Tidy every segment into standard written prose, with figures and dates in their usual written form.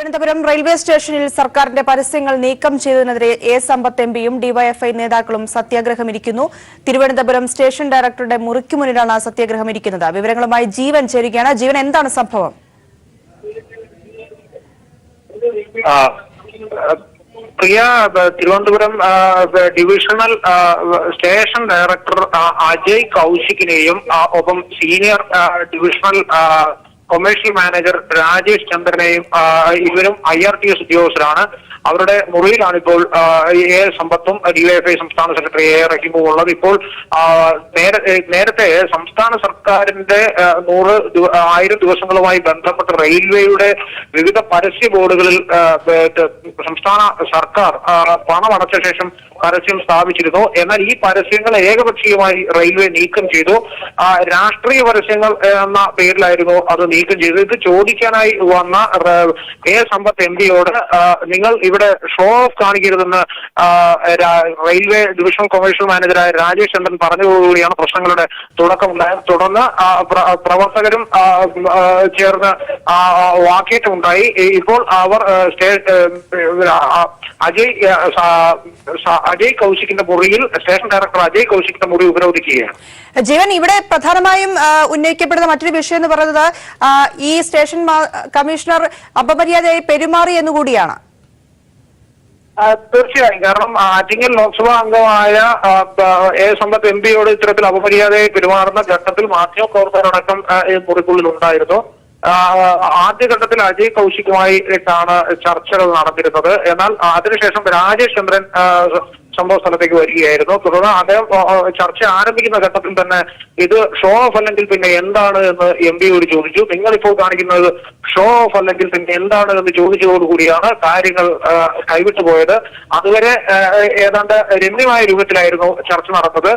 Thiruvananthapuram railway സ്റ്റേഷനിൽ സർക്കാരിന്റെ പരസ്യങ്ങൾ നീക്കം ചെയ്തതിനെതിരെ എ സമ്പത്ത് എംപിയും ഡിവൈഎഫ്ഐ നേതാക്കളും സത്യാഗ്രഹമിരിക്കുന്നു. തിരുവനന്തപുരം സ്റ്റേഷൻ ഡയറക്ടറുടെ മുറിക്ക് മുന്നിലാണ് സത്യാഗ്രഹം ഇരിക്കുന്നത്. വിവരങ്ങളുമായി ജീവൻ ചേരുകയാണ്. ജീവൻ, എന്താണ് സംഭവം? Priya, Thiruvananthapuram divisional station director Ajay കൗശികിനെയും ഒപ്പം senior divisional commercial manager Rajesh ചന്ദ്രനെയും ഇവരും IRTS ഉദ്യോഗസ്ഥരാണ്. അവരുടെ മുറിയിലാണ് ഇപ്പോൾ എ സമ്പത്തും ഡിവൈഎഫ്ഐ സംസ്ഥാന സെക്രട്ടറി എ റഹീമും ഉള്ളത്. ഇപ്പോൾ നേരത്തെ സംസ്ഥാന സർക്കാരിന്റെ 1000 ദിവസങ്ങളുമായി ബന്ധപ്പെട്ട് റെയിൽവേയുടെ വിവിധ പരസ്യ ബോർഡുകളിൽ സംസ്ഥാന സർക്കാർ പണമടച്ച ശേഷം പരസ്യം സ്ഥാപിച്ചിരുന്നു. എന്നാൽ ഈ പരസ്യങ്ങൾ ഏകപക്ഷീയമായി റെയിൽവേ നീക്കം ചെയ്തു. രാഷ്ട്രീയ പരസ്യങ്ങൾ എന്ന പേരിലായിരുന്നു അത് നീക്കം ചെയ്തത്. ഇത് ചോദിക്കാനായി വന്ന എ സമ്പത്ത് എംപിയോട് നിങ്ങൾ ഇവിടെ ഷോ ഓഫ് കാണിക്കരുതെന്ന് റെയിൽവേ ഡിവിഷണൽ കൊമേഴ്ഷ്യൽ മാനേജറായ രാജേഷ് ചന്ദ്രൻ പറഞ്ഞതോടുകൂടിയാണ് പ്രശ്നങ്ങളുടെ തുടക്കമുണ്ടായത്. തുടർന്ന് പ്രവർത്തകരും ചേർന്ന് വാക്കേറ്റമുണ്ടായി. ഇപ്പോൾ അവർ അജയ് കൗശികിന്റെ മുറിയിൽ സ്റ്റേഷൻ ഡയറക്ടർ അജയ് കൗശികിന്റെ മുറി ഉപരോധിക്കുകയാണ്. ജീവൻ, ഇവിടെ പ്രധാനമായും ഉന്നയിക്കപ്പെടുന്ന മറ്റൊരു വിഷയം എന്ന് പറയുന്നത് ഈ സ്റ്റേഷൻ കമ്മീഷണർ അപമര്യാദയായി പെരുമാറി എന്നുകൂടിയാണ്. തീർച്ചയായും, കാരണം ആറ്റിങ്ങൽ ലോക്സഭാ അംഗമായ എ സമ്പത്ത് എംപിയോട് ഇത്തരത്തിൽ അപമര്യാദയായി പെരുമാറുന്ന ഘട്ടത്തിൽ മാധ്യമപ്രവർത്തകരടക്കം മുറിക്കുള്ളിൽ ഉണ്ടായിരുന്നു. ആദ്യഘട്ടത്തിൽ അജയ് കൗശികുമായിട്ടാണ് ചർച്ചകൾ നടന്നിരുന്നത്. എന്നാൽ അതിനുശേഷം രാജേഷ് ചന്ദ്രൻ സംഭവ സ്ഥലത്തേക്ക് വരികയായിരുന്നു. തുടർന്ന് അദ്ദേഹം ചർച്ച ആരംഭിക്കുന്ന ഘട്ടത്തിൽ തന്നെ ഇത് ഷോ ഓഫ് അല്ലെങ്കിൽ പിന്നെ എന്താണ് എന്ന് എംപിയോട് ചോദിച്ചു. നിങ്ങളിപ്പോൾ കാണിക്കുന്നത് ഷോ ഓഫ് അല്ലെങ്കിൽ പിന്നെ എന്താണ് എന്ന് ചോദിച്ചതോടുകൂടിയാണ് കാര്യങ്ങൾ കൈവിട്ടുപോയത്. അതുവരെ ഏതാണ്ട് രമ്യമായ രൂപത്തിലായിരുന്നു ചർച്ച നടന്നത്.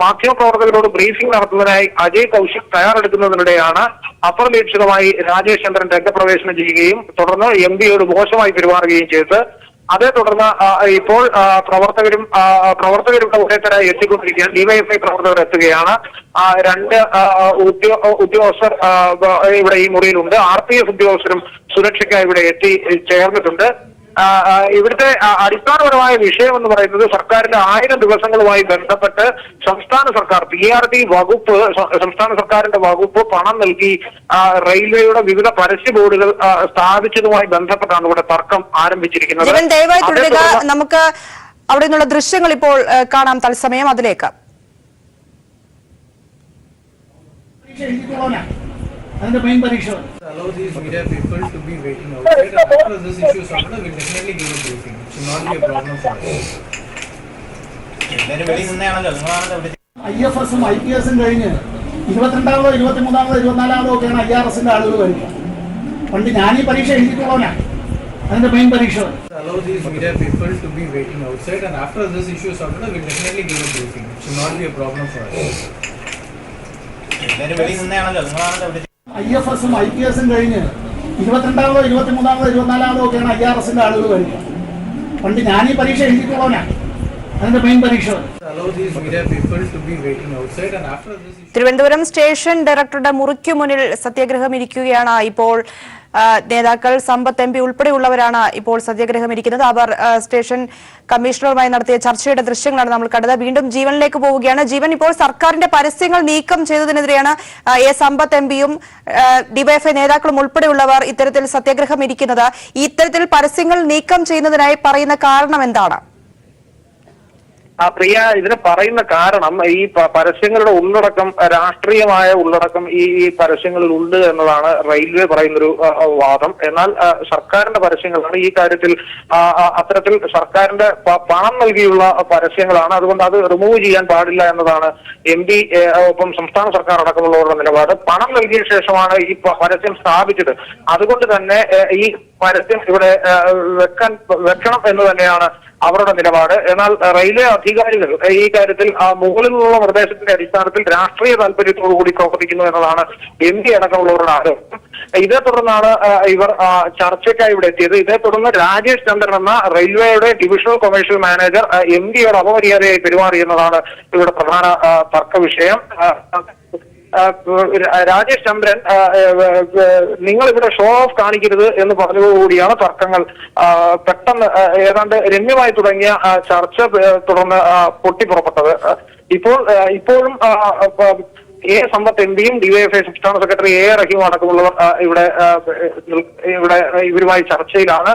മാധ്യമപ്രവർത്തകരോട് ബ്രീഫിംഗ് നടത്തുന്നതിനായി അജയ് കൗശിക് തയ്യാറെടുക്കുന്നതിനിടെയാണ് അപ്രതീക്ഷിതമായി രാജേഷ് ചന്ദ്രൻ രംഗപ്രവേശനം ചെയ്യുകയും തുടർന്ന് എംപിയോട് മോശമായി പെരുമാറുകയും ചെയ്തത്. അതേ തുടർന്ന് ഇപ്പോൾ പ്രവർത്തകരുടെ ഒരേത്തരായി എത്തിക്കൊണ്ടിരിക്കുകയാണ്. ഡിവൈഎഫ്ഐ പ്രവർത്തകർ എത്തുകയാണ്. 2 ഉദ്യോഗസ്ഥർ ഇവിടെ ഈ മുറിയിലുണ്ട്. RPF ഉദ്യോഗസ്ഥരും സുരക്ഷയ്ക്കായി ഇവിടെ ചേർന്നിട്ടുണ്ട്. ഇവിടുത്തെ അടിസ്ഥാനപരമായ വിഷയം എന്ന് പറയുന്നത് സർക്കാരിന്റെ 1000 ദിവസങ്ങളുമായി ബന്ധപ്പെട്ട് സംസ്ഥാന സർക്കാർ PRD വകുപ്പ്, സംസ്ഥാന സർക്കാരിന്റെ വകുപ്പ് പണം നൽകി റെയിൽവേയുടെ വിവിധ പരസ്യ ബോർഡുകൾ സ്ഥാപിച്ചതുമായി ബന്ധപ്പെട്ടാണ് ഇവിടെ തർക്കം ആരംഭിച്ചിരിക്കുന്നത്. നമുക്ക് അവിടെ നിന്നുള്ള ദൃശ്യങ്ങൾ ഇപ്പോൾ കാണാം തത്സമയം. അതിലേക്ക് and the main parisha allow these media people to be waiting outside, and after this issue is sorted, we will definitely give a briefing. It should not be a problem for us. IFS-ഉം IPS-ഉം കഴിഞ്ഞ് 22-ാമതോ 23-ാമതോ 24-ാമതോ ഒക്കെയാണ് IRS-ന്റെ ആളുകൾ വരുന്നത്. പണ്ട് ഞാൻ ഈ പരീക്ഷ എഴുതിയിട്ടുള്ളവനാണ്. അതിന്റെ main പരീക്ഷ allow these media people to be waiting outside, and after this issue is sorted, we will definitely give a briefing. It should not be a problem for us. IFS-ഉം IPS-ഉം കഴിഞ്ഞ് 22-ാമതോ 23-ാമതോ 24-ാമതോ ഒക്കെയാണ് IRS-ന്റെ ആളുകൾ വരുന്നത്. പണ്ട് ഞാൻ ഈ പരീക്ഷ എഴുതിയിട്ടുള്ളവനാണ്. അതിന്റെ മെയിൻ പരീക്ഷ തിരുവനന്തപുരം സ്റ്റേഷൻ ഡയറക്ടറുടെ മുറിക്കു മുന്നിൽ സത്യാഗ്രഹം ഇരിക്കുകയാണ്. ഇപ്പോൾ നേതാക്കൾ സമ്പത്ത് എംപി ഉൾപ്പെടെയുള്ളവരാണ് ഇപ്പോൾ സത്യാഗ്രഹം ഇരിക്കുന്നത്. അവർ സ്റ്റേഷൻ കമ്മീഷണറുമായി നടത്തിയ ചർച്ചയുടെ ദൃശ്യങ്ങളാണ് നമ്മൾ കണ്ടത്. വീണ്ടും ജീവനിലേക്ക് പോവുകയാണ്. ജീവൻ, ഇപ്പോൾ സർക്കാരിന്റെ പരസ്യങ്ങൾ നീക്കം ചെയ്തതിനെതിരെയാണ് എ സമ്പത്ത് എംപിയും ഡിവൈഎഫ്ഐ നേതാക്കളും ഉൾപ്പെടെയുള്ളവർ ഇത്തരത്തിൽ സത്യാഗ്രഹം ഇരിക്കുന്നത്. ഇത്തരത്തിൽ പരസ്യങ്ങൾ നീക്കം ചെയ്യുന്നതിനായി പറയുന്ന കാരണം എന്താണ്? പ്രിയ, ഇതിന് പറയുന്ന കാരണം ഈ പരസ്യങ്ങളുടെ ഉള്ളടക്കം, രാഷ്ട്രീയമായ ഉള്ളടക്കം ഈ പരസ്യങ്ങളിൽ ഉണ്ട് എന്നതാണ് റെയിൽവേ പറയുന്നൊരു വാദം. എന്നാൽ സർക്കാരിന്റെ പരസ്യങ്ങളാണ് ഈ കാര്യത്തിൽ അത്തരത്തിൽ സർക്കാരിന്റെ പണം നൽകിയുള്ള പരസ്യങ്ങളാണ്. അതുകൊണ്ട് അത് റിമൂവ് ചെയ്യാൻ പാടില്ല എന്നതാണ് MP ഒപ്പം സംസ്ഥാന സർക്കാർ അടക്കമുള്ളവരുടെ നിലപാട്. പണം നൽകിയ ശേഷമാണ് ഈ പരസ്യം സ്ഥാപിച്ചത്. അതുകൊണ്ട് തന്നെ ഈ പരസ്യം ഇവിടെ വെക്കണം എന്ന് തന്നെയാണ് അവരുടെ നിലപാട്. എന്നാൽ റെയിൽവേ അധികാരികൾ ഈ കാര്യത്തിൽ മുകളിൽ നിന്നുള്ള നിർദ്ദേശത്തിന്റെ അടിസ്ഥാനത്തിൽ രാഷ്ട്രീയ താല്പര്യത്തോടുകൂടി പ്രവർത്തിക്കുന്നു എന്നതാണ് MP അടക്കമുള്ളവരുടെ ആരോപണം. ഇതേ തുടർന്നാണ് ഇവർ ചർച്ചയ്ക്കായി ഇവിടെ എത്തിയത്. ഇതേ തുടർന്ന് രാജേഷ് ചന്ദ്രൻ എന്ന റെയിൽവേയുടെ ഡിവിഷണൽ കൊമേഴ്ഷ്യൽ മാനേജർ MPയോട് അപമര്യാദയായി പെരുമാറി എന്നതാണ് ഇവിടെ പ്രധാന തർക്ക വിഷയം. രാജേഷ് ചന്ദ്രൻ നിങ്ങൾ ഇവിടെ ഷോ ഓഫ് കാണിക്കരുത് എന്ന് പറഞ്ഞതോടുകൂടിയാണ് തർക്കങ്ങൾ പെട്ടെന്ന് ഏതാണ്ട് രമ്യമായി തുടങ്ങിയ ചർച്ച തുടർന്ന് പൊട്ടിപ്പുറപ്പെട്ടത്. ഇപ്പോഴും എ സമ്പത്ത് എംപിയും ഡിവൈഎഫ്ഐ സംസ്ഥാന സെക്രട്ടറി എ റഹീം അടക്കമുള്ളവർ ഇവിടെ ഇവരുമായി ചർച്ചയിലാണ്.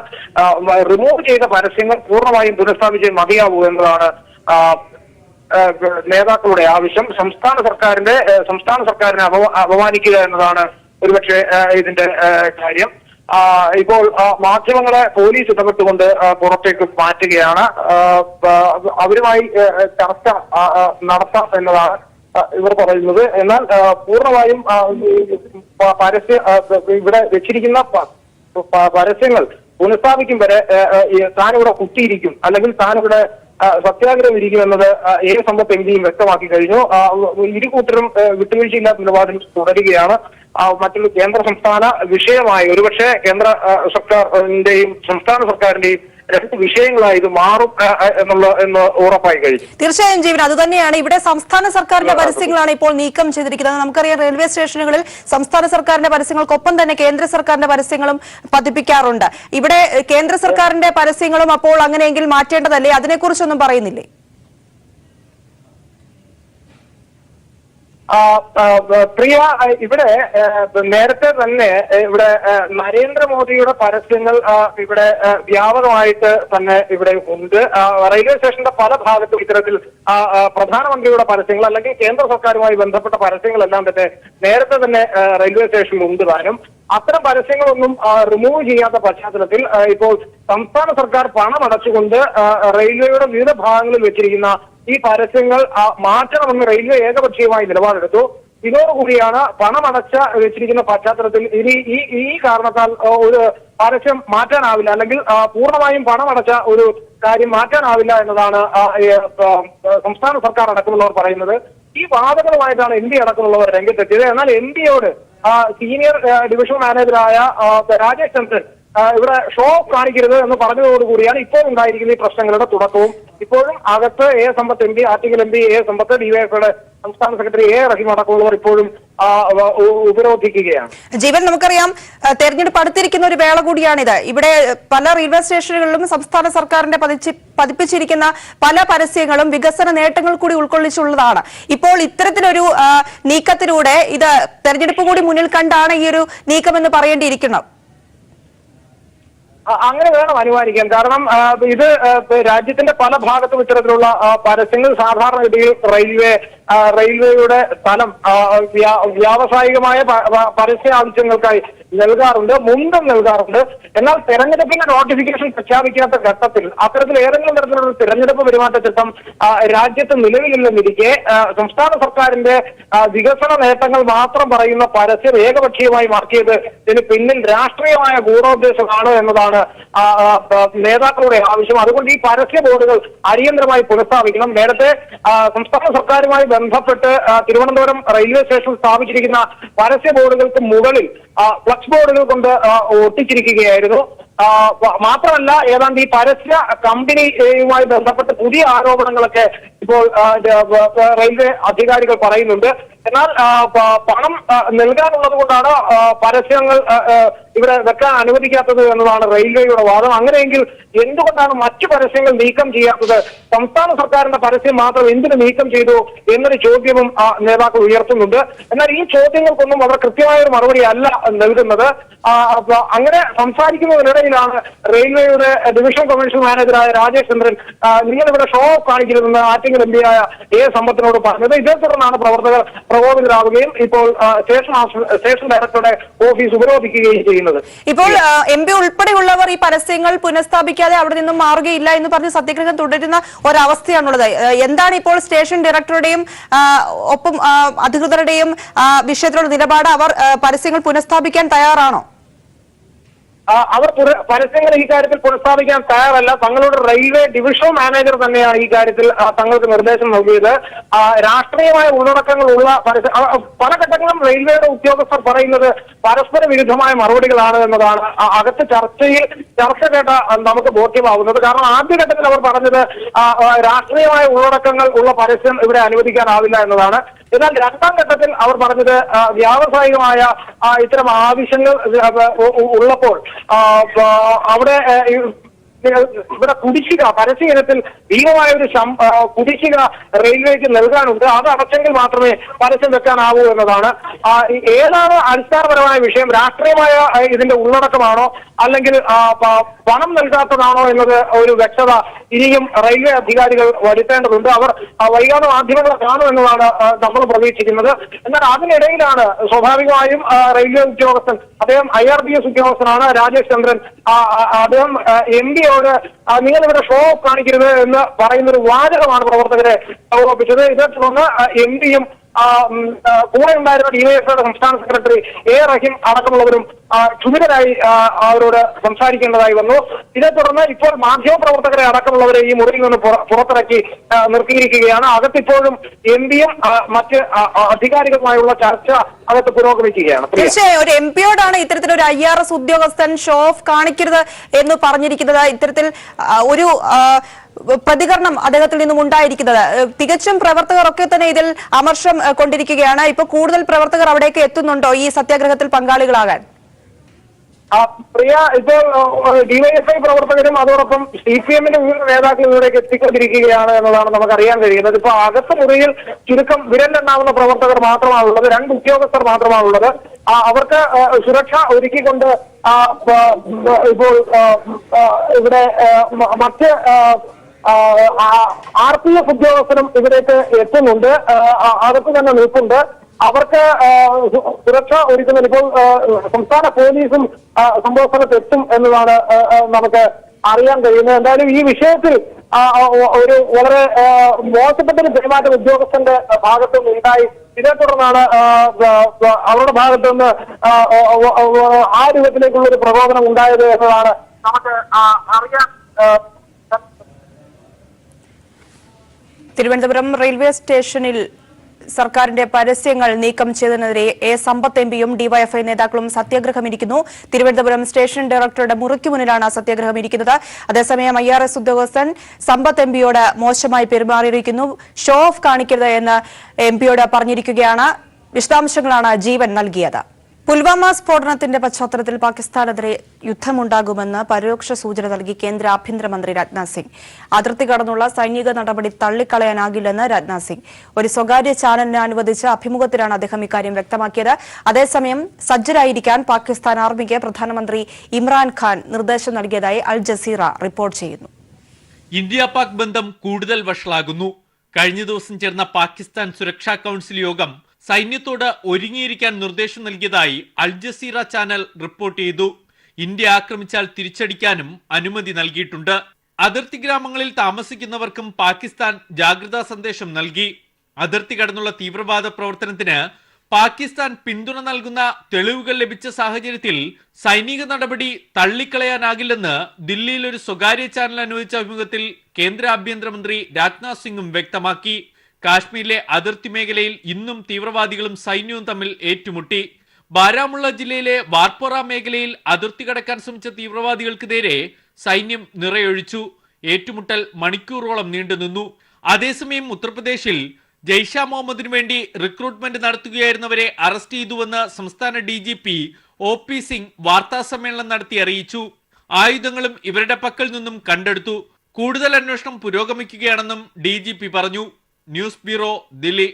റിമൂവ് ചെയ്ത പരസ്യങ്ങൾ പൂർണ്ണമായും പുനഃസ്ഥാപിച്ച് മതിയാവൂ എന്നതാണ് നേതാക്കളുടെ ആവശ്യം. സംസ്ഥാന സർക്കാരിനെ അപമാനിക്കുക എന്നതാണ് ഒരുപക്ഷെ ഇതിന്റെ കാര്യം. ഇപ്പോൾ മാധ്യമങ്ങളെ പോലീസ് ഇടപെട്ടുകൊണ്ട് പുറത്തേക്ക് മാറ്റുകയാണ്. അവരുമായി ചർച്ച നടത്താം എന്നതാണ് ഇവർ പറയുന്നത്. എന്നാൽ പൂർണ്ണമായും ഇവിടെ വെച്ചിരിക്കുന്ന പരസ്യങ്ങൾ പുനഃസ്ഥാപിക്കും വരെ താനിവിടെ കുത്തിയിരിക്കും, അല്ലെങ്കിൽ താനിവിടെ സത്യാഗ്രഹം ഇരിക്കും എന്നത് എ സമ്പത്ത് എംപിയും വ്യക്തമാക്കി കഴിഞ്ഞു. ഇരു കൂട്ടരും വിട്ടുവീഴ്ചയില്ലാത്ത നിലപാടിൽ തുടരുകയാണ്. മറ്റൊരു കേന്ദ്ര സംസ്ഥാന വിഷയമായി ഒരുപക്ഷെ കേന്ദ്ര സർക്കാരിന്റെയും സംസ്ഥാന സർക്കാരിന്റെയും രണ്ട് വിഷയങ്ങളായി ഇത് മാറും എന്ന് ഉറപ്പായി കഴിഞ്ഞു. തീർച്ചയായും ജീവൻ അതുതന്നെയാണ്. ഇവിടെ സംസ്ഥാന സർക്കാരിന്റെ പരസ്യങ്ങളാണ് ഇപ്പോൾ നീക്കം ചെയ്തിരിക്കുന്നത്. നമുക്കറിയാം, റെയിൽവേ സ്റ്റേഷനുകളിൽ സംസ്ഥാന സർക്കാരിന്റെ പരസ്യങ്ങൾക്കൊപ്പം തന്നെ കേന്ദ്ര സർക്കാരിന്റെ പരസ്യങ്ങളും പതിപ്പിക്കാറുണ്ട്. ഇവിടെ കേന്ദ്ര സർക്കാരിന്റെ പരസ്യങ്ങളും അപ്പോൾ അങ്ങനെയെങ്കിൽ മാറ്റേണ്ടതല്ലേ? അതിനെക്കുറിച്ചൊന്നും പറയുന്നില്ലേ? പ്രിയ, ഇവിടെ നേരത്തെ തന്നെ ഇവിടെ നരേന്ദ്രമോദിയുടെ പരസ്യങ്ങൾ ഇവിടെ വ്യാപകമായിട്ട് തന്നെ ഇവിടെ ഉണ്ട്. റെയിൽവേ സ്റ്റേഷന്റെ പല ഭാഗത്തും ഇത്തരത്തിൽ പ്രധാനമന്ത്രിയുടെ പരസ്യങ്ങൾ അല്ലെങ്കിൽ കേന്ദ്ര സർക്കാരുമായി ബന്ധപ്പെട്ട പരസ്യങ്ങളെല്ലാം തന്നെ നേരത്തെ തന്നെ റെയിൽവേ സ്റ്റേഷനിൽ ഉണ്ട് താനും. അത്തരം പരസ്യങ്ങളൊന്നും റിമൂവ് ചെയ്യാത്ത പശ്ചാത്തലത്തിൽ ഇപ്പോൾ സംസ്ഥാന സർക്കാർ പണം അടച്ചുകൊണ്ട് റെയിൽവേയുടെ വിവിധ ഭാഗങ്ങളിൽ വെച്ചിരിക്കുന്ന ഈ പരസ്യങ്ങൾ മാറ്റണമെന്ന് റെയിൽവേ ഏകപക്ഷീയമായി നിലപാടെടുത്തു. ഇതോടുകൂടിയാണ് പണമടച്ച വെച്ചിരിക്കുന്ന പശ്ചാത്തലത്തിൽ ഇനി ഈ കാരണത്താൽ ഒരു പരസ്യം മാറ്റാനാവില്ല, അല്ലെങ്കിൽ പൂർണ്ണമായും പണമടച്ച ഒരു കാര്യം മാറ്റാനാവില്ല എന്നതാണ് സംസ്ഥാന സർക്കാർ അടക്കമുള്ളവർ പറയുന്നത്. ഈ വാദങ്ങളുമായിട്ടാണ് എം പി അടക്കമുള്ളവർ രംഗത്തെത്തിയത്. എന്നാൽ എം പിയോട് സീനിയർ ഡിവിഷൻ മാനേജറായ രാജേഷ് ചന്ദ്രൻ ഇവിടെ ഷോ കാണിക്കരുത് എന്ന് പറഞ്ഞതോടുകൂടിയാണ് ഇപ്പോൾ ഉണ്ടായിരിക്കുന്ന ഈ പ്രശ്നങ്ങളുടെ തുടക്കവും. ഇപ്പോഴും അകത്ത് A Sampath M P, Attingal M P A Sampath, ഡിവൈഎഫ്ഐയുടെ സംസ്ഥാന സെക്രട്ടറി എ റഹീം അടക്കമുള്ളവർ ഇപ്പോഴും ഉപരോധിക്കുകയാണ്. ജീവൻ, നമുക്കറിയാം തെരഞ്ഞെടുപ്പ് അടുത്തിരിക്കുന്ന ഒരു വേള കൂടിയാണിത്. ഇവിടെ പല റെയിൽവേ സ്റ്റേഷനുകളിലും സംസ്ഥാന സർക്കാരിന്റെ പതിപ്പിച്ചിരിക്കുന്ന പല പരസ്യങ്ങളും വികസന നേട്ടങ്ങൾ കൂടി ഉൾക്കൊള്ളിച്ചുള്ളതാണ്. ഇപ്പോൾ ഇത്തരത്തിലൊരു നീക്കത്തിലൂടെ ഇത് തെരഞ്ഞെടുപ്പ് കൂടി മുന്നിൽ കണ്ടാണ് ഈ ഒരു നീക്കമെന്ന് പറയേണ്ടിയിരിക്കണം. അങ്ങനെ വേണം അനുമാനിക്കാൻ. കാരണം ഇത് രാജ്യത്തിന്റെ പല ഭാഗത്തും ഇത്തരത്തിലുള്ള പരസ്യങ്ങൾ സാധാരണഗതിയിൽ റെയിൽവേയുടെ സ്ഥലം വ്യാവസായികമായ പരസ്യ ആവശ്യങ്ങൾക്കായി മുമ്പും നൽകാറുണ്ട്. എന്നാൽ തെരഞ്ഞെടുപ്പിന്റെ നോട്ടിഫിക്കേഷൻ പ്രഖ്യാപിക്കാത്ത ഘട്ടത്തിൽ അത്തരത്തിൽ ഏതെങ്കിലും തരത്തിലുള്ള തെരഞ്ഞെടുപ്പ് പെരുമാറ്റച്ചട്ടം രാജ്യത്ത് നിലവിലില്ലെന്നിരിക്കെ സംസ്ഥാന സർക്കാരിന്റെ വികസന നേട്ടങ്ങൾ മാത്രം പറയുന്ന പരസ്യം ഏകപക്ഷീയമായി മാറ്റിയത് ഇതിന് പിന്നിൽ രാഷ്ട്രീയമായ ഗൂഢോദ്ദേശമാണ് എന്നതാണ് നേതാക്കളുടെ ആവശ്യം. അതുകൊണ്ട് ഈ പരസ്യ ബോർഡുകൾ അടിയന്തരമായി പുനഃസ്ഥാപിക്കണം. നേരത്തെ സംസ്ഥാന സർക്കാരുമായി ബന്ധപ്പെട്ട് തിരുവനന്തപുരം റെയിൽവേ സ്റ്റേഷനിൽ സ്ഥാപിച്ചിരിക്കുന്ന പരസ്യ ബോർഡുകൾക്ക് മുകളിൽ ഫ്ലക്സ് ബോർഡുകൾ കൊണ്ട് ഒട്ടിച്ചിരിക്കുകയായിരുന്നു. മാത്രമല്ല, ഏതാണ്ട് ഈ പരസ്യ കമ്പനിയുമായി ബന്ധപ്പെട്ട് പുതിയ ആരോപണങ്ങളൊക്കെ ഇപ്പോൾ റെയിൽവേ അധികാരികൾ പറയുന്നുണ്ട്. എന്നാൽ പണം നൽകാനുള്ളത് കൊണ്ടാണ് പരസ്യങ്ങൾ ഇവിടെ വെക്കാൻ അനുവദിക്കാത്തത് എന്നതാണ് റെയിൽവേയുടെ വാദം. അങ്ങനെയെങ്കിൽ എന്തുകൊണ്ടാണ് മറ്റു പരസ്യങ്ങൾ നീക്കം ചെയ്യാത്തത്? സംസ്ഥാന സർക്കാരിന്റെ പരസ്യം മാത്രം എന്തിനു നീക്കം ചെയ്തു എന്നൊരു ചോദ്യവും നേതാക്കൾ ഉയർത്തുന്നുണ്ട്. എന്നാൽ ഈ ചോദ്യങ്ങൾക്കൊന്നും അവർ കൃത്യമായ ഒരു മറുപടി അല്ല നൽകുന്നത്. അങ്ങനെ സംസാരിക്കുന്നതിനിടയിലാണ് റെയിൽവേയുടെ ഡിവിഷൻ കമ്മീഷൻ മാനേജറായ രാജേഷ് ചന്ദ്രൻ നിങ്ങളിവിടെ ഷോ ഓഫ് കാണിക്കരുതെന്ന് ആറ്റിങ്ങൽ എം പിയായ എ സമ്പത്തിനോട് പറഞ്ഞത്. ഇതേ തുടർന്നാണ് പ്രവർത്തകർ പ്രകോപിതരാവുകയും ഇപ്പോൾ സ്റ്റേഷൻ ഡയറക്ടറുടെ ഓഫീസ് ഉപരോധിക്കുകയും ചെയ്യുന്നത്. ഇപ്പോൾ എം പി ഉൾപ്പെടെയുള്ളവർ ഈ പരസ്യങ്ങൾ പുനഃസ്ഥാപിക്കാതെ അവിടെ നിന്നും മാറുകയില്ല എന്ന് പറഞ്ഞ് സത്യാഗ്രഹം തുടരുന്ന ഒരവസ്ഥയാണുള്ളത്. എന്താണ് ഇപ്പോൾ സ്റ്റേഷൻ ഡയറക്ടറുടെയും ഒപ്പം അധികൃതരുടെയും വിഷയത്തിലുള്ള നിലപാട്? അവർ പരസ്യങ്ങൾ പുനഃസ്ഥാപിക്കാൻ തയ്യാറാണോ? അവർ പരസ്യങ്ങൾ ഈ കാര്യത്തിൽ പുനഃസ്ഥാപിക്കാൻ തയ്യാറല്ല. തങ്ങളുടെ റെയിൽവേ ഡിവിഷൻ മാനേജർ തന്നെയാണ് ഈ കാര്യത്തിൽ തങ്ങൾക്ക് നിർദ്ദേശം നൽകിയത്. രാഷ്ട്രീയമായ ഉള്ളടക്കങ്ങളുള്ള പല ഘട്ടങ്ങളും റെയിൽവേയുടെ ഉദ്യോഗസ്ഥർ പറയുന്നത് പരസ്പര വിരുദ്ധമായ മറുപടികളാണ് എന്നതാണ് അകത്ത് ചർച്ച കേട്ട നമുക്ക് ബോധ്യമാവുന്നത്. കാരണം ആദ്യഘട്ടത്തിൽ അവർ പറഞ്ഞത് രാഷ്ട്രീയമായ ഉള്ളടക്കങ്ങൾ ഉള്ള പരസ്യം ഇവിടെ അനുവദിക്കാനാവില്ല എന്നതാണ്. എന്നാൽ രണ്ടാം ഘട്ടത്തിൽ അവർ പറഞ്ഞത് വ്യാവസായികമായ ഇത്തരം ആവശ്യങ്ങൾ ഉള്ളപ്പോൾ അവിടെ ഇവിടെ കുടിശ്ശിക പരസ്യ ഇനത്തിൽ ഭീമമായ ഒരു കുടിശ്ശിക റെയിൽവേക്ക് നൽകാനുണ്ട്. അത് അടച്ചെങ്കിൽ മാത്രമേ പരസ്യം വെക്കാനാവൂ എന്നതാണ്. ഏതാണ് അടിസ്ഥാനപരമായ വിഷയം? രാഷ്ട്രീയമായ ഇതിന്റെ ഉള്ളടക്കമാണോ അല്ലെങ്കിൽ പണം നൽകാത്തതാണോ എന്നത് ഒരു വ്യക്തത ഇനിയും റെയിൽവേ അധികാരികൾ വരുത്തേണ്ടതുണ്ട്. അവർ വൈകാതെ മാധ്യമങ്ങളെ കാണുമെന്നതാണ് നമ്മൾ പ്രതീക്ഷിക്കുന്നത്. എന്നാൽ അതിനിടയിലാണ് സ്വാഭാവികമായും റെയിൽവേ ഉദ്യോഗസ്ഥൻ, അദ്ദേഹം IRPS ഉദ്യോഗസ്ഥനാണ്, രാജേഷ് ചന്ദ്രൻ, അദ്ദേഹം MD-യോട് നിങ്ങൾ ഇവിടെ ഷോ ഓഫ് കാണിക്കരുത് എന്ന് പറയുന്ന ഒരു വാചകമാണ് പ്രവർത്തകരെ പ്രകോപിപ്പിച്ചത്. ഇതേ തുടർന്ന് MD-യും കൂടെ ഉണ്ടായിരുന്ന DYFIയുടെ സംസ്ഥാന സെക്രട്ടറി A. റഹീം അടക്കമുള്ളവരും ക്ഷുഭിതരായി അവരോട് സംസാരിക്കേണ്ടതായി വന്നു. ഇതേ തുടർന്ന് ഇപ്പോൾ മാധ്യമപ്രവർത്തകരെ അടക്കമുള്ളവരെ ഈ മുറിയിൽ നിന്ന് പുറത്തിറക്കി നിർത്തിയിരിക്കുകയാണ്. അകത്തിപ്പോഴും MD-യും മറ്റ് അധികാരികളുമായുള്ള ചർച്ച അകത്ത് പുരോഗമിക്കുകയാണ്. തീർച്ചയായും ഒരു MP-യോടാണ് ഇത്തരത്തിലൊരു IRS ഉദ്യോഗസ്ഥൻ ഷോ ഓഫ് കാണിക്കരുത് എന്ന് പറഞ്ഞിരിക്കുന്നത്. ഇത്തരത്തിൽ ഒരു പ്രതികരണം അദ്ദേഹത്തിൽ നിന്നും ഉണ്ടായിരിക്കുന്നത്. തികച്ചും പ്രവർത്തകരൊക്കെ തന്നെ ഇതിൽ അമർഷം കൊണ്ടിരിക്കുകയാണ്. ഇപ്പൊ കൂടുതൽ പ്രവർത്തകർ അവിടേക്ക് എത്തുന്നുണ്ടോ ഈ സത്യാഗ്രഹത്തിൽ പങ്കാളികളാകാൻ? പ്രിയ, ഇപ്പോൾ DYFI പ്രവർത്തകരും അതോടൊപ്പം CPM-ന്റെ വിവിധ നേതാക്കൾ ഇവിടേക്ക് എത്തിക്കൊണ്ടിരിക്കുകയാണ് എന്നതാണ് നമുക്ക് അറിയാൻ കഴിയുന്നത്. ഇപ്പൊ അകത്ത് മുറിയിൽ ചുരുക്കം വിരലെണ്ണാവുന്ന പ്രവർത്തകർ മാത്രമാണുള്ളത്, 2 ഉദ്യോഗസ്ഥർ മാത്രമാണുള്ളത്. അവർക്ക് സുരക്ഷ ഒരുക്കിക്കൊണ്ട് ഇപ്പോൾ ഇവിടെ മറ്റ് RPF ഉദ്യോഗസ്ഥരും ഇവിടേക്ക് എത്തുന്നുണ്ട്, അകത്ത് തന്നെ നിൽപ്പുണ്ട്. അവർക്ക് സുരക്ഷ ഒരുക്കുന്നതിൽ ഇപ്പോൾ സംസ്ഥാന പോലീസും സംഭവ സ്ഥലത്ത് എത്തും എന്നതാണ് നമുക്ക് അറിയാൻ കഴിയുന്നത്. എന്തായാലും ഈ വിഷയത്തിൽ ഒരു വളരെ മോശപ്പെട്ടൊരു പെരുമാറ്റം ഉദ്യോഗസ്ഥന്റെ ഭാഗത്തുനിന്ന് ഉണ്ടായി. ഇതേ തുടർന്നാണ് അവരുടെ ഭാഗത്തുനിന്ന് ആ രൂപത്തിലേക്കുള്ള ഒരു പ്രകോപനം ഉണ്ടായത് എന്നതാണ് നമുക്ക് അറിയാൻ. തിരുവനന്തപുരം റെയിൽവേ സ്റ്റേഷനിൽ സർക്കാരിന്റെ പരസ്യങ്ങൾ നീക്കം ചെയ്തതിനെതിരെ A. സമ്പത്ത് MPയും DYFI നേതാക്കളും സത്യാഗ്രഹമിരിക്കുന്നു. തിരുവനന്തപുരം സ്റ്റേഷൻ ഡയറക്ടറുടെ മുറിക്ക് മുന്നിലാണ് സത്യാഗ്രഹം ഇരിക്കുന്നത്. അതേസമയം IRS ഉദ്യോഗസ്ഥൻ സമ്പത്ത് MPയോട് മോശമായി പെരുമാറിയിരിക്കുന്നു, ഷോ ഓഫ് കാണിക്കരുത് എന്ന് MPയോട് പറഞ്ഞിരിക്കുകയാണ്. വിശദാംശങ്ങളാണ് ജീവൻ നൽകിയത്. പുൽവാമ സ്ഫോടനത്തിന്റെ പശ്ചാത്തലത്തിൽ പാകിസ്ഥാനെതിരെ യുദ്ധമുണ്ടാകുമെന്ന് പരോക്ഷ സൂചന നൽകി കേന്ദ്ര ആഭ്യന്തരമന്ത്രി രാജ്നാഥ് സിംഗ്. അതിർത്തി കടന്നുള്ള സൈനിക നടപടി തള്ളിക്കളയാനാകില്ലെന്ന് രാജ്നാഥ് സിംഗ് ഒരു സ്വകാര്യ ചാനലിന് അനുവദിച്ച അഭിമുഖത്തിലാണ് അദ്ദേഹം ഇക്കാര്യം വ്യക്തമാക്കിയത്. അതേസമയം സജ്ജരായിരിക്കാൻ പാകിസ്ഥാൻ ആർമിക്ക് പ്രധാനമന്ത്രി ഇമ്രാൻഖാൻ നിർദ്ദേശം നൽകിയതായി അൽ ജസീറ റിപ്പോർട്ട് ചെയ്യുന്നു. ഇന്ത്യ പാക് ബന്ധം കൂടുതൽ വഷളാകുന്നു. കഴിഞ്ഞ ദിവസം ചേർന്ന പാകിസ്ഥാൻ സുരക്ഷാ കൌൺസിൽ യോഗം സൈന്യത്തോട് ഒരുങ്ങിയിരിക്കാൻ നിർദ്ദേശം നൽകിയതായി അൽ ജസീറ ചാനൽ റിപ്പോർട്ട് ചെയ്തു. ഇന്ത്യ ആക്രമിച്ചാൽ തിരിച്ചടിക്കാനും അനുമതി നൽകിയിട്ടുണ്ട്. അതിർത്തി ഗ്രാമങ്ങളിൽ താമസിക്കുന്നവർക്കും പാകിസ്ഥാൻ ജാഗ്രതാ സന്ദേശം നൽകി. അതിർത്തി കടന്നുള്ള തീവ്രവാദ പ്രവർത്തനത്തിന് പാകിസ്ഥാൻ പിന്തുണ നൽകുന്ന തെളിവുകൾ ലഭിച്ച സാഹചര്യത്തിൽ സൈനിക നടപടി തള്ളിക്കളയാനാകില്ലെന്ന് ദില്ലിയിൽ ഒരു സ്വകാര്യ ചാനൽ അനുവദിച്ച അഭിമുഖത്തിൽ കേന്ദ്ര ആഭ്യന്തരമന്ത്രി രാജ്നാഥ് സിംഗും വ്യക്തമാക്കി. കാശ്മീരിലെ അതിർത്തി മേഖലയിൽ ഇന്നും തീവ്രവാദികളും സൈന്യവും തമ്മിൽ ഏറ്റുമുട്ടി. ബാരാമുള്ള ജില്ലയിലെ വാർപോറ മേഖലയിൽ അതിർത്തി കടക്കാൻ ശ്രമിച്ച തീവ്രവാദികൾക്ക് നേരെ സൈന്യം നിറയൊഴിച്ചു. ഏറ്റുമുട്ടൽ മണിക്കൂറോളം നീണ്ടുനിന്നു. അതേസമയം ഉത്തർപ്രദേശിൽ ജയ്ഷ മുഹമ്മദിനു വേണ്ടി റിക്രൂട്ട്മെന്റ് നടത്തുകയായിരുന്നവരെ അറസ്റ്റ് ചെയ്തുവെന്ന് സംസ്ഥാന DGP OP സിംഗ് വാർത്താസമ്മേളനം നടത്തി അറിയിച്ചു. ആയുധങ്ങളും ഇവരുടെ പക്കൽ നിന്നും കണ്ടെടുത്തു. കൂടുതൽ അന്വേഷണം പുരോഗമിക്കുകയാണെന്നും DGP പറഞ്ഞു. News bureau, Delhi.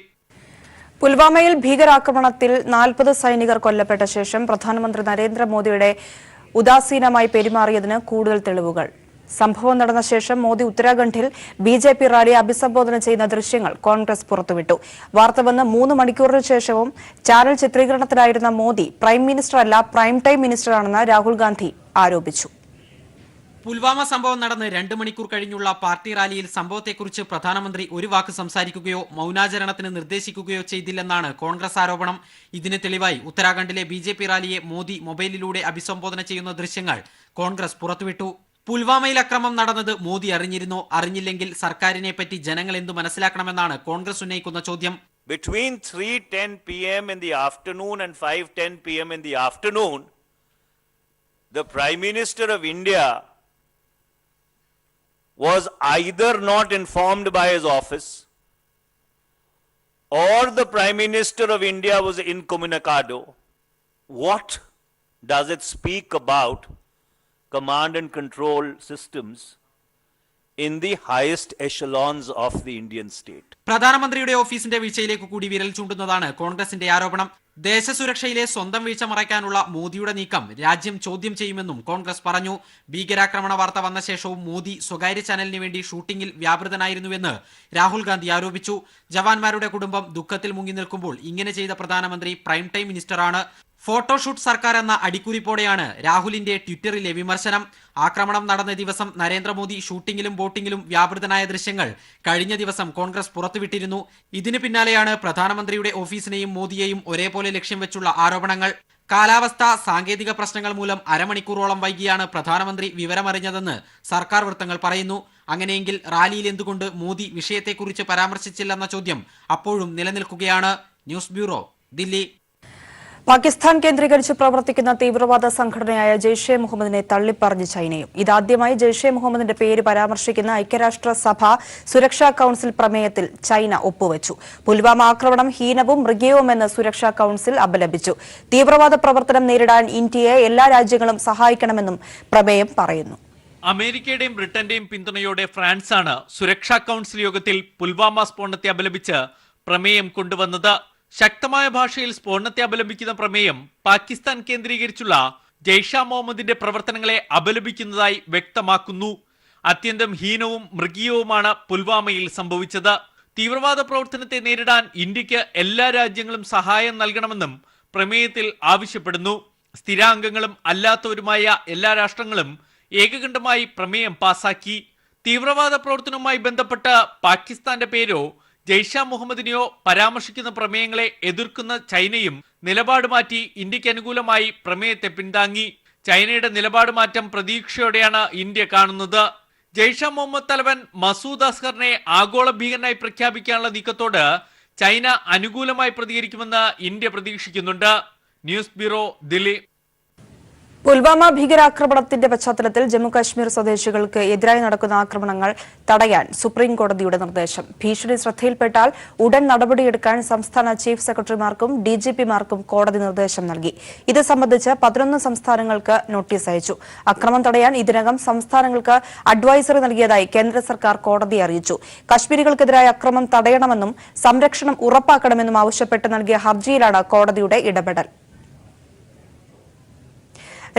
പുൽവാമയിൽ ഭീകരാക്രമണത്തിൽ 40 സൈനികർ കൊല്ലപ്പെട്ട ശേഷം പ്രധാനമന്ത്രി നരേന്ദ്രമോദിയുടെ ഉദാസീനമായി പെരുമാറിയതിന് കൂടുതൽ തെളിവുകൾ. സംഭവം നടന്ന ശേഷം മോദി ഉത്തരാഖണ്ഡിൽ BJP റാലിയെ അഭിസംബോധന ചെയ്യുന്ന ദൃശ്യങ്ങൾ കോൺഗ്രസ് പുറത്തുവിട്ടു. വാർത്ത വന്ന് 3 മണിക്കൂറിന് ശേഷവും ചാനൽ ചിത്രീകരണത്തിലായിരുന്ന മോദി പ്രൈം മിനിസ്റ്റർ അല്ല, പ്രൈം ടൈം മിനിസ്റ്ററാണെന്ന് രാഹുൽ ഗാന്ധി ആരോപിച്ചു. പുൽവാമ സംഭവം നടന്ന് 2 മണിക്കൂർ കഴിഞ്ഞുള്ള പാർട്ടി റാലിയിൽ സംഭവത്തെക്കുറിച്ച് പ്രധാനമന്ത്രി ഒരു വാക്ക് സംസാരിക്കുകയോ മൗനാചരണത്തിന് നിർദ്ദേശിക്കുകയോ ചെയ്തില്ലെന്നാണ് കോൺഗ്രസ് ആരോപണം. ഇതിന് തെളിവായി ഉത്തരാഖണ്ഡിലെ BJP റാലിയെ മോദി മൊബൈലിലൂടെ അഭിസംബോധന ചെയ്യുന്ന ദൃശ്യങ്ങൾ കോൺഗ്രസ് പുറത്തുവിട്ടു. പുൽവാമയിൽ അക്രമം നടന്നത് മോദി അറിഞ്ഞിരുന്നോ? അറിഞ്ഞില്ലെങ്കിൽ സർക്കാരിനെ പറ്റി ജനങ്ങൾ എന്തു മനസ്സിലാക്കണമെന്നാണ് കോൺഗ്രസ് ഉന്നയിക്കുന്ന ചോദ്യം. Between 3:10 p.m. in the afternoon and 5:10 p.m. in the afternoon, the Prime Minister of India was either not informed by his office or the Prime Minister of India was incommunicado, what does it speak about command and control systems in the highest echelons of the Indian state? പ്രധാനമന്ത്രിയുടെ ഓഫീസിന്റെ വീഴ്ചയിലേക്ക് കൂടി വിരൽ ചൂണ്ടുന്നതാണ് കോൺഗ്രസിന്റെ ആരോപണം. ദേശസുരക്ഷയിലെ സ്വന്തം വീഴ്ച മറയ്ക്കാനുള്ള മോദിയുടെ നീക്കം രാജ്യം ചോദ്യം ചെയ്യുമെന്നും കോൺഗ്രസ് പറഞ്ഞു. ഭീകരാക്രമണ വാർത്ത വന്ന ശേഷവും മോദി സ്വകാര്യ ചാനലിന് വേണ്ടി ഷൂട്ടിംഗിൽ വ്യാപൃതനായിരുന്നുവെന്ന് രാഹുൽ ഗാന്ധി ആരോപിച്ചു. ജവാന്മാരുടെ കുടുംബം ദുഃഖത്തിൽ മുങ്ങി നിൽക്കുമ്പോൾ ഇങ്ങനെ ചെയ്ത പ്രധാനമന്ത്രി പ്രൈം ടൈം മിനിസ്റ്ററാണ്. ഫോട്ടോഷൂട്ട് സർക്കാർ എന്ന അടിക്കുറിപ്പോടെയാണ് രാഹുലിന്റെ ട്വിറ്ററിലെ വിമർശനം. ആക്രമണം നടന്ന ദിവസം നരേന്ദ്രമോദി ഷൂട്ടിംഗിലും ബോട്ടിംഗിലും വ്യാപൃതനായ ദൃശ്യങ്ങൾ കഴിഞ്ഞ ദിവസം കോൺഗ്രസ് പുറത്തുവിട്ടിരുന്നു. ഇതിന് പിന്നാലെയാണ് പ്രധാനമന്ത്രിയുടെ ഓഫീസിനെയും മോദിയെയും ഒരേപോലെ ലക്ഷ്യം വെച്ചുള്ള ആരോപണങ്ങൾ. കാലാവസ്ഥ, സാങ്കേതിക പ്രശ്നങ്ങൾ മൂലം അരമണിക്കൂറോളം വൈകിയാണ് പ്രധാനമന്ത്രി വിവരമറിഞ്ഞതെന്ന് സർക്കാർ വൃത്തങ്ങൾ പറയുന്നു. അങ്ങനെയെങ്കിൽ റാലിയിൽ എന്തുകൊണ്ട് മോദി വിഷയത്തെക്കുറിച്ച് പരാമർശിച്ചില്ലെന്ന ചോദ്യം അപ്പോഴും നിലനിൽക്കുകയാണ്. News bureau, Delhi. പാകിസ്ഥാൻ കേന്ദ്രീകരിച്ച് പ്രവർത്തിക്കുന്ന തീവ്രവാദ സംഘടനയായ ജെയ്ഷെ മുഹമ്മദിനെ തള്ളിപ്പറഞ്ഞ് ചൈനയും. ഇതാദ്യമായി ജെയ്ഷെ മുഹമ്മദിന്റെ പേര് പരാമർശിക്കുന്ന ഐക്യരാഷ്ട്രസഭ സുരക്ഷാ കൌൺസിൽ പ്രമേയത്തിൽ ചൈന ഒപ്പുവച്ചു. പുൽവാമ ആക്രമണം ഹീനവും മൃഗീയവുമെന്ന് സുരക്ഷാ കൌൺസിൽ അപലപിച്ചു. തീവ്രവാദ പ്രവർത്തനം നേരിടാൻ ഇന്ത്യയെ എല്ലാ രാജ്യങ്ങളും സഹായിക്കണമെന്നും പ്രമേയം പറയുന്നു. അമേരിക്കയുടെയും ബ്രിട്ടന്റെയും പിന്തുണയോടെ ഫ്രാൻസാണ് സുരക്ഷാ കൌൺസിൽ യോഗത്തിൽ പുൽവാമ സ്ഫോടനത്തെ അപലപിച്ച് പ്രമേയം കൊണ്ടുവന്നത്. ശക്തമായ ഭാഷയിൽ സ്ഫോടനത്തെ അപലപിക്കുന്ന പ്രമേയം പാകിസ്ഥാൻ കേന്ദ്രീകരിച്ചുള്ള ജെയ്ഷെ മുഹമ്മദിന്റെ പ്രവർത്തനങ്ങളെ അപലപിക്കുന്നതായി വ്യക്തമാക്കുന്നു. അത്യന്തം ഹീനവും മൃഗീയവുമാണ് പുൽവാമയിൽ സംഭവിച്ചത്. തീവ്രവാദ പ്രവർത്തനത്തെ നേരിടാൻ ഇന്ത്യക്ക് എല്ലാ രാജ്യങ്ങളും സഹായം നൽകണമെന്നും പ്രമേയത്തിൽ ആവശ്യപ്പെടുന്നു. സ്ഥിരാംഗങ്ങളും അല്ലാത്തവരുമായ എല്ലാ രാഷ്ട്രങ്ങളും ഏകകണ്ഠമായി പ്രമേയം പാസാക്കി. തീവ്രവാദ പ്രവർത്തനവുമായി ബന്ധപ്പെട്ട് പാകിസ്ഥാന്റെ പേരോ ജെയ്ഷെ മുഹമ്മദിനെയോ പരാമർശിക്കുന്ന പ്രമേയങ്ങളെ എതിർക്കുന്ന ചൈനയും നിലപാട് മാറ്റി ഇന്ത്യക്ക് അനുകൂലമായി പ്രമേയത്തെ പിന്താങ്ങി. ചൈനയുടെ നിലപാട് മാറ്റം പ്രതീക്ഷയോടെയാണ് ഇന്ത്യ കാണുന്നത്. ജെയ്ഷെ മുഹമ്മദ് തലവൻ മസൂദ് അസ്ഹറിനെ ആഗോള ഭീകരനായി പ്രഖ്യാപിക്കാനുള്ള നീക്കത്തോട് ചൈന അനുകൂലമായി പ്രതികരിക്കുമെന്ന് ഇന്ത്യ പ്രതീക്ഷിക്കുന്നുണ്ട്. News bureau, Delhi. പുൽവാമ ഭീകരാക്രമണത്തിന്റെ പശ്ചാത്തലത്തിൽ ജമ്മുകാശ്മീർ സ്വദേശികൾക്ക് എതിരായി നടക്കുന്ന ആക്രമണങ്ങൾ തടയാൻ സുപ്രീം കോടതിയുടെ നിർദ്ദേശം. ഭീഷണി ശ്രദ്ധയിൽപ്പെട്ടാൽ ഉടൻ നടപടിയെടുക്കാൻ സംസ്ഥാന ചീഫ് സെക്രട്ടറിമാർക്കും ഡിജിപിമാർക്കും കോടതി നിർദ്ദേശം നൽകി. ഇത് സംബന്ധിച്ച് 11 സംസ്ഥാനങ്ങൾക്ക് നോട്ടീസ് അയച്ചു. അക്രമം തടയാൻ ഇതിനകം സംസ്ഥാനങ്ങൾക്ക് അഡ്വൈസറി നൽകിയതായി കേന്ദ്ര സർക്കാർ കോടതിയെ അറിയിച്ചു. കശ്മീരികൾക്കെതിരായ അക്രമം തടയണമെന്നും സംരക്ഷണം ഉറപ്പാക്കണമെന്നും ആവശ്യപ്പെട്ട് നൽകിയ ഹർജിയിലാണ് കോടതിയുടെ ഇടപെടൽ.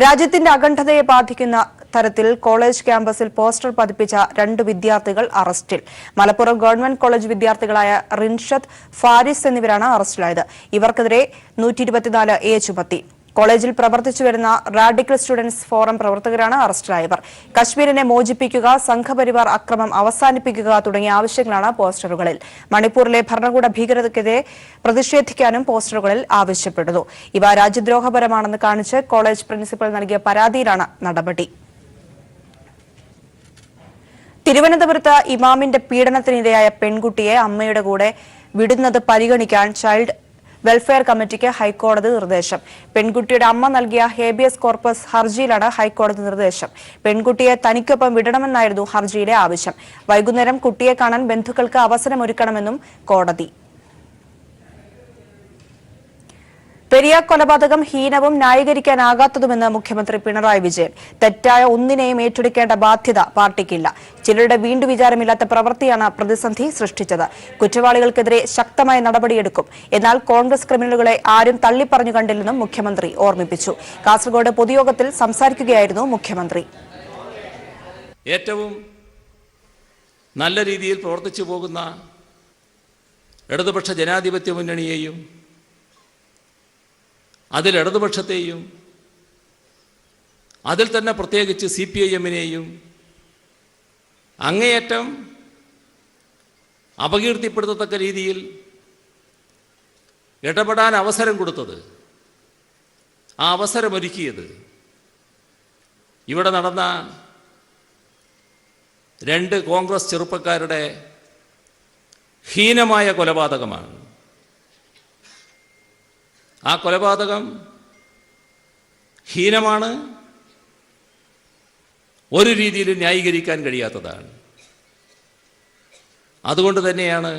രാജ്യത്തിന്റെ അഖണ്ഡതയെ ബാധിക്കുന്ന തരത്തിൽ കോളേജ് ക്യാമ്പസിൽ പോസ്റ്റർ പതിപ്പിച്ച 2 വിദ്യാർത്ഥികൾ അറസ്റ്റിൽ. മലപ്പുറം ഗവൺമെന്റ് കോളേജ് വിദ്യാർത്ഥികളായ റിൻഷദ്, ഫാരിസ് എന്നിവരാണ് അറസ്റ്റിലായത്. ഇവർക്കെതിരെ 124A ചുമത്തി. കോളേജിൽ പ്രവർത്തിച്ചു വരുന്ന റാഡിക്കൽ സ്റ്റുഡൻസ് ഫോറം പ്രവർത്തകരാണ് അറസ്റ്റിലായവർ. കശ്മീരിനെ മോചിപ്പിക്കുക, സംഘപരിവാർ അക്രമം അവസാനിപ്പിക്കുക തുടങ്ങിയ ആവശ്യങ്ങളാണ് പോസ്റ്ററുകളിൽ. മണിപ്പൂരിലെ ഭരണകൂട ഭീകരതയ്ക്കെതിരെ പ്രതിഷേധിക്കാനും പോസ്റ്ററുകളിൽ ആവശ്യപ്പെടുന്നു. ഇവ രാജ്യദ്രോഹപരമാണെന്ന് കാണിച്ച് കോളേജ് പ്രിൻസിപ്പൽ നൽകിയ പരാതിയിലാണ് നടപടി. തിരുവനന്തപുരത്ത് ഇമാമിന്റെ പീഡനത്തിനിരയായ പെൺകുട്ടിയെ അമ്മയുടെ കൂടെ വിടുന്നത് പരിഗണിക്കാൻ ചൈൽഡ് വെൽഫെയർ കമ്മിറ്റിക്ക് ഹൈക്കോടതി നിർദ്ദേശം. പെൺകുട്ടിയുടെ അമ്മ നൽകിയ ഹേബിയസ് കോർപ്പസ് ഹർജിയിലാണ് ഹൈക്കോടതി നിർദ്ദേശം. പെൺകുട്ടിയെ തനിക്കൊപ്പം വിടണമെന്നായിരുന്നു ഹർജിയിലെ ആവശ്യം. വൈകുന്നേരം കുട്ടിയെ കാണാൻ ബന്ധുക്കൾക്ക് അവസരമൊരുക്കണമെന്നും കോടതി. പെരിയാർ കൊലപാതകം ഹീനവും ന്യായീകരിക്കാനാകാത്തതുമെന്ന് മുഖ്യമന്ത്രി പിണറായി വിജയൻ. തെറ്റായ ഒന്നിനെയും ഏറ്റെടുക്കേണ്ട ബാധ്യത പാർട്ടിക്കില്ല. ചിലരുടെ വീണ്ടുവിചാരമില്ലാത്ത പ്രവൃത്തിയാണ് പ്രതിസന്ധി സൃഷ്ടിച്ചത്. കുറ്റവാളികൾക്കെതിരെ ശക്തമായ നടപടിയെടുക്കും. എന്നാൽ കോൺഗ്രസ് ക്രിമിനലുകളെ ആരും തള്ളിപ്പറഞ്ഞു കണ്ടില്ലെന്നും മുഖ്യമന്ത്രി ഓർമ്മിപ്പിച്ചു. കാസർഗോഡ് പൊതുയോഗത്തിൽ സംസാരിക്കുകയായിരുന്നു മുഖ്യമന്ത്രി. ഏറ്റവും നല്ല രീതിയിൽ പ്രവർത്തിച്ചു പോകുന്ന ഇടതുപക്ഷ ജനാധിപത്യ മുന്നണിയെയും അതിൽ ഇടതുപക്ഷത്തെയും അതിൽ തന്നെ പ്രത്യേകിച്ച് CPIM-നെയും അങ്ങേയറ്റം അപകീർത്തിപ്പെടുത്തത്തക്ക രീതിയിൽ ഇടപെടാൻ അവസരം കൊടുത്തത്, ആ അവസരമൊരുക്കിയത് ഇവിടെ നടന്ന 2 കോൺഗ്രസ് ചെറുപ്പക്കാരുടെ ഹീനമായ കൊലപാതകമാണ്. ആ കൊലപാതകം ഹീനമാണ്, ഒരു രീതിയിലും ന്യായീകരിക്കാൻ കഴിയാത്തതാണ്. അതുകൊണ്ട് തന്നെയാണ്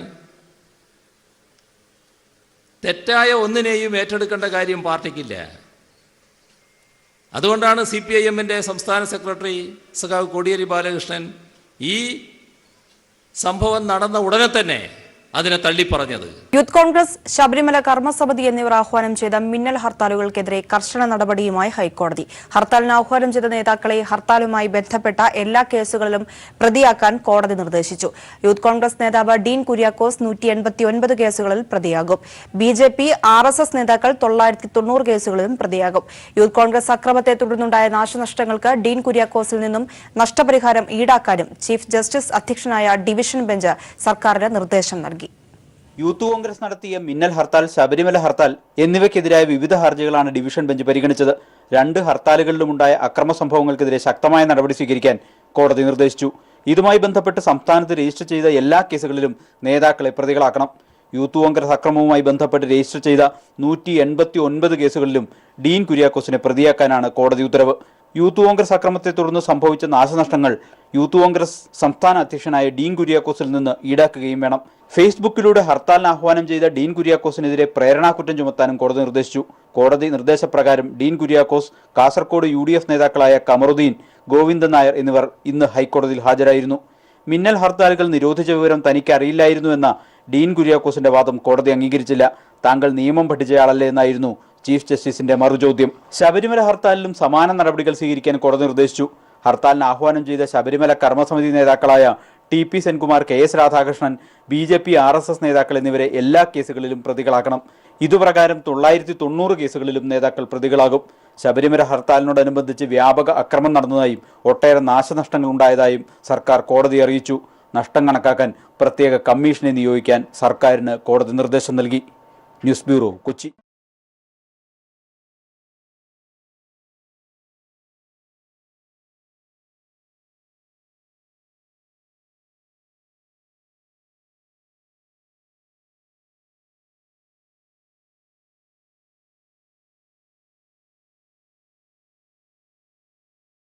തെറ്റായ ഒന്നിനെയും ഏറ്റെടുക്കേണ്ട കാര്യം പാർട്ടിക്കില്ല. അതുകൊണ്ടാണ് CPIM-ന്റെ സംസ്ഥാന സെക്രട്ടറി സഖാവ് കോടിയേരി ബാലകൃഷ്ണൻ ഈ സംഭവം നടന്ന ഉടനെ തന്നെ അതിനെ തള്ളിപ്പറഞ്ഞത്. യൂത്ത് കോൺഗ്രസ്, ശബരിമല കർമ്മസമിതി എന്നിവർ ആഹ്വാനം ചെയ്ത മിന്നൽ ഹർത്താലുകൾക്കെതിരെ കർശന നടപടിയുമായി ഹൈക്കോടതി. ഹർത്താലിന് ആഹ്വാനം ചെയ്ത നേതാക്കളെ ഹർത്താലുമായി ബന്ധപ്പെട്ട എല്ലാ കേസുകളിലും പ്രതിയാക്കാൻ കോടതി നിർദ്ദേശിച്ചു. യൂത്ത് കോൺഗ്രസ് നേതാവ് ഡീൻ കുര്യാക്കോസ് 189 കേസുകളിൽ പ്രതിയാകും. BJP, RSS നേതാക്കൾ 990 കേസുകളിലും പ്രതിയാകും. യൂത്ത് കോൺഗ്രസ് അക്രമത്തെ തുടർന്നുണ്ടായ നാശനഷ്ടങ്ങൾക്ക് ഡീൻ കുര്യാക്കോസിൽ നിന്നും നഷ്ടപരിഹാരം ഈടാക്കാനും ചീഫ് ജസ്റ്റിസ് അധ്യക്ഷനായ ഡിവിഷൻ ബെഞ്ച് സർക്കാരിന് നിർദ്ദേശം നൽകി. യൂത്ത് കോൺഗ്രസ് നടത്തിയ മിന്നൽ ഹർത്താൽ, ശബരിമല ഹർത്താൽ എന്നിവയ്ക്കെതിരായ വിവിധ ഹർജികളാണ് ഡിവിഷൻ ബെഞ്ച് പരിഗണിച്ചത്. 2 ഹർത്താലുകളിലുമുണ്ടായ അക്രമ സംഭവങ്ങൾക്കെതിരെ ശക്തമായ നടപടി സ്വീകരിക്കാൻ കോടതി നിർദ്ദേശിച്ചു. ഇതുമായി ബന്ധപ്പെട്ട് സംസ്ഥാനത്ത് രജിസ്റ്റർ ചെയ്ത എല്ലാ കേസുകളിലും നേതാക്കളെ പ്രതികളാക്കണം. യൂത്ത് കോൺഗ്രസ് അക്രമവുമായി ബന്ധപ്പെട്ട് രജിസ്റ്റർ ചെയ്ത 189 കേസുകളിലും ഡീൻ കുര്യാക്കോസിനെ പ്രതിയാക്കാനാണ് കോടതി ഉത്തരവ്. യൂത്ത് കോൺഗ്രസ് അക്രമത്തെ തുടർന്ന് സംഭവിച്ച നാശനഷ്ടങ്ങൾ യൂത്ത് കോൺഗ്രസ് സംസ്ഥാന അധ്യക്ഷനായ ഡീൻ കുര്യാക്കോസിൽ നിന്ന് ഈടാക്കുകയും വേണം. ഫേസ്ബുക്കിലൂടെ ഹർത്താലിന് ആഹ്വാനം ചെയ്ത ഡീൻ കുര്യാക്കോസിനെതിരെ പ്രേരണാകുറ്റം ചുമത്താനും കോടതി നിർദ്ദേശിച്ചു. കോടതി നിർദ്ദേശപ്രകാരം ഡീൻ കുര്യാക്കോസ്, കാസർകോട് UDF നേതാക്കളായ കമറുദ്ദീൻ, ഗോവിന്ദൻ നായർ എന്നിവർ ഇന്ന് ഹൈക്കോടതിയിൽ ഹാജരായിരുന്നു. മിന്നൽ ഹർത്താലുകൾ നിരോധിച്ച വിവരം തനിക്ക് അറിയില്ലായിരുന്നുവെന്ന ഡീൻ കുര്യാക്കോസിന്റെ വാദം കോടതി അംഗീകരിച്ചില്ല. താങ്കൾ നിയമം പഠിച്ചയാളല്ലേ എന്നായിരുന്നു ചീഫ് ജസ്റ്റിസിന്റെ മറുചോദ്യം. ശബരിമല ഹർത്താലിലും സമാന നടപടികൾ സ്വീകരിക്കാൻ കോടതി നിർദ്ദേശിച്ചു. ഹർത്താലിന് ആഹ്വാനം ചെയ്ത ശബരിമല കർമ്മസമിതി നേതാക്കളായ TP Senkumar, KS Radhakrishnan, BJP, RSS നേതാക്കൾ എന്നിവരെ എല്ലാ കേസുകളിലും പ്രതികളാക്കണം. ഇതുപ്രകാരം 990 കേസുകളിലും നേതാക്കൾ പ്രതികളാകും. ശബരിമല ഹർത്താലിനോടനുബന്ധിച്ച് വ്യാപക അക്രമം നടന്നതായും ഒട്ടേറെ നാശനഷ്ടങ്ങൾ ഉണ്ടായതായും സർക്കാർ കോടതി അറിയിച്ചു. നഷ്ടം കണക്കാക്കാൻ പ്രത്യേക കമ്മീഷനെ നിയോഗിക്കാൻ സർക്കാരിന് കോടതി നിർദ്ദേശം നൽകി. News bureau, Kochi.